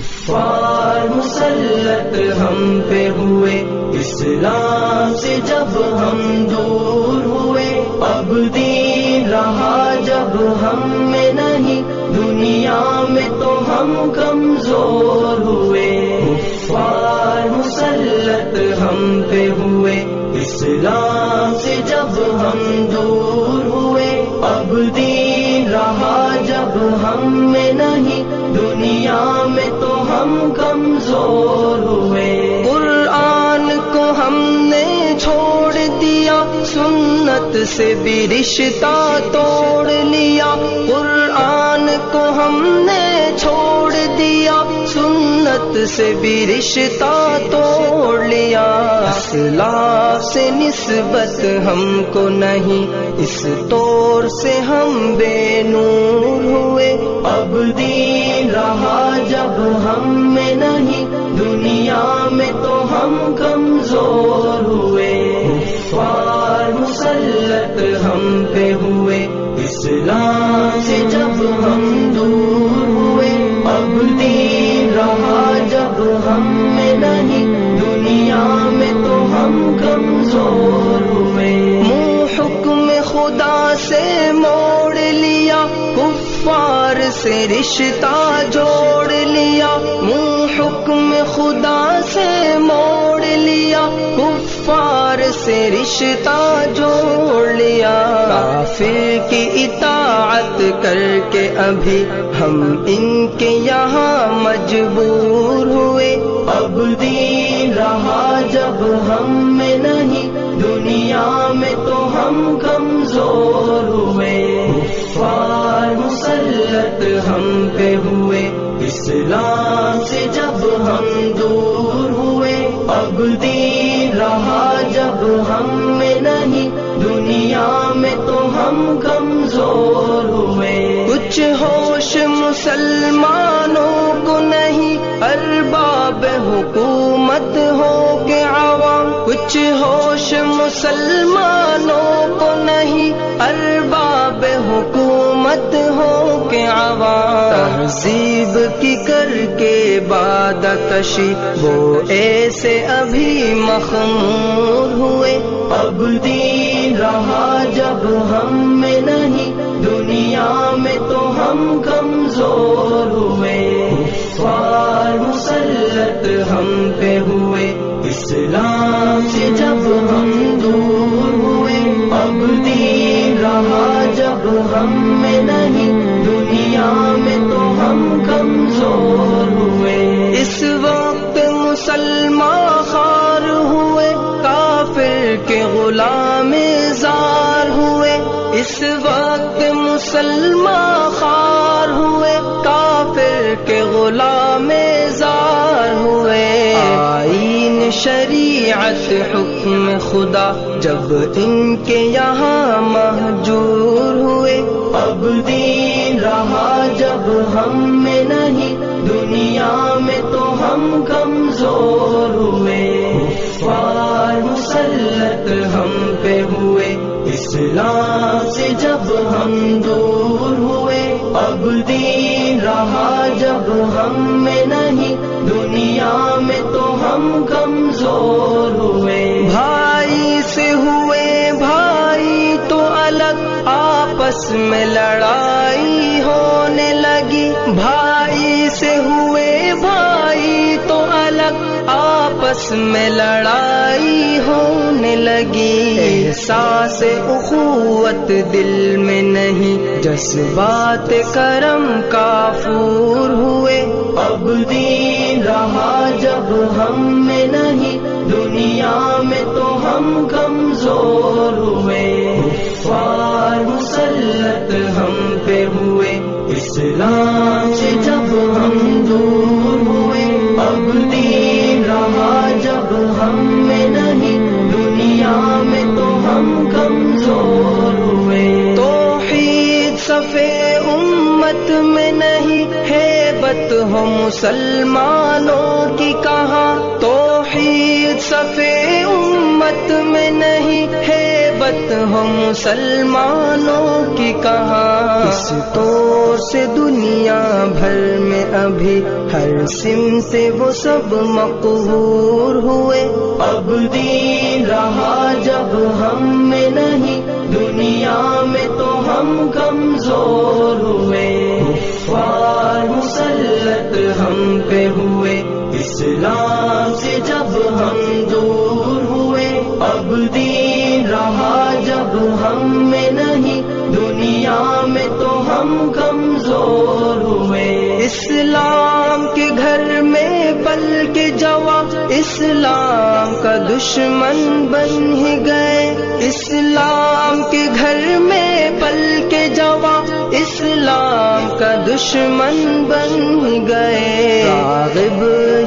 کفار مسلط ہم پہ ہوئے، اسلام سے جب ہم دور ہوئے، اب دین رہا جب ہم میں نہیں، دنیا میں تو ہم کمزور ہوئے۔ کفار مسلط ہم پہ ہوئے، اسلام سے جب ہم دور ہوئے، اب دین رہا جب ہم میں نہیں، دنیا میں تو ہم کمزور ہوئے۔ قرآن کو ہم نے چھوڑ دیا، سنت سے بھی رشتہ توڑ لیا۔ قرآن کو ہم نے چھوڑ دیا، سنت سے بھی رشتہ توڑ لیا۔ اسلاف سے نسبت ہم کو نہیں، اس طور سے ہم بے نور ہوئے، اب دین رہا جب ہم میں نہیں، دنیا میں تو ہم کمزور ہوئے۔ کفار مسلط ہم پہ ہوئے، اسلام سے جب ہم دور ہوئے، اب دین رہا جب ہم میں نہیں، دنیا میں تو ہم کمزور ہوئے۔ منہ حکم خدا سے موڑ لیا، کفار سے رشتہ جوڑ لیا۔ منہ حکم خدا سے موڑ لیا، کفار سے رشتہ جوڑ لیا۔ کافر کی اطاعت کر کے ابھی ہم ان کے یہاں مجبور ہوئے، اب دین رہا جب ہم میں نہیں، دنیا میں تو ہم کمزور ہوئے۔ کفار مسلط ہم پہ ہوئے، اسلام سے جب ہم دور ہوئے، اب دین رہا جب ہم میں نہیں، دنیا میں تو ہم کمزور ہوئے۔ کچھ ہوش مسلمانوں کو نہیں، ارباب حکومت ہو کے عوام۔ کچھ ہوش مسلمانوں کو نہیں، ارباب حکومت ہو کے عوام۔ تہذیب کی کر کے باد کشی وہ ایسے ابھی مخمور ہوئے، اب دین رہا جب ہم میں نہیں، دنیا میں تو ہم کمزور ہوئے۔ کفار مسلط ہم پہ ہوئے، اسلام سے جب ہم دور ہوئے، اب دین رہا جب ہم میں نہیں، دنیا میں تو ہم کمزور ہوئے۔ اس وقت مسلمان خوار ہوئے، کافر کے غلام زار ہوئے۔ اس وقت مسلمان خوار ہوئے، کافر کے غلام زار ہوئے۔ آئین شریعت حکم خدا جب ان کے یہاں مہجور ہوئے، اب دین رہا جب ہم میں نہیں، دنیا میں تو ہم کمزور ہوئے۔ کفار مسلط ہم پہ ہوئے، اسلام سے جب ہم دور ہوئے، اب دین رہا جب ہم میں نہیں، دنیا میں تو ہم کمزور ہوئے۔ بھائی سے ہوئے بھائی تو الگ، آپس میں لڑائی ہونے لگی۔ بھائی سے ہوئے بھائی تو الگ، آپس میں لڑائی ہونے لگی۔ احساس اخوت دل میں نہیں، جذبات کرم کافور ہوئے، اب دین رہا جب ہم میں نہیں، دنیا میں تو ہم کمزور ہوئے۔ کفار مسلط ہم پہ ہوئے، اسلام سے جب ہم دور ہوئے، اب دین رہا جب ہم میں نہیں، دنیا میں تو ہم کمزور ہوئے۔ توحید صفے امت میں نہیں، ہیبت ہو مسلمانوں کی کہاں۔ توحید صفے امت میں نہیں، ہیبت غیبت ہو مسلمانوں کی کہاں، اس طور سے دنیا بھر میں ابھی ہر سمت وہ سب مقہور ہوئے۔ اب دین رہا جب ہم میں نہیں، دنیا میں تو ہم کمزور ہوئے۔ کفار مسلط ہم پہ ہوئے، اسلام سے جب ہم دور ہوئے۔ اب دین رہا جب ہم میں نہیں، دنیا میں تو ہم کمزور ہوئے۔ اسلام کے گھر میں پل کے جواب اسلام کا دشمن بن ہی گئے۔ اسلام کے گھر میں پل کے جواب اسلام کا دشمن بن ہی گئے۔ راغب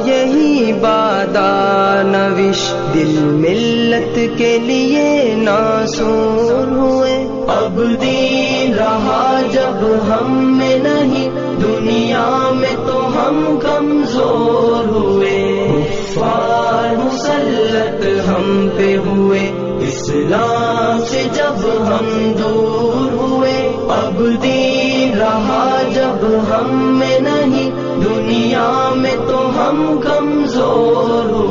یہی بادانوش دل ملت کے لیے ناصور ہوئے۔ اب دین رہا جب ہم میں نہیں، دنیا میں تو ہم کمزور ہوئے۔ کفار مسلط ہم پہ ہوئے، اسلام سے جب ہم دور ہوئے۔ اب دین رہا جب ہم میں نہیں، دنیا میں تو ہم کمزور ہوئے۔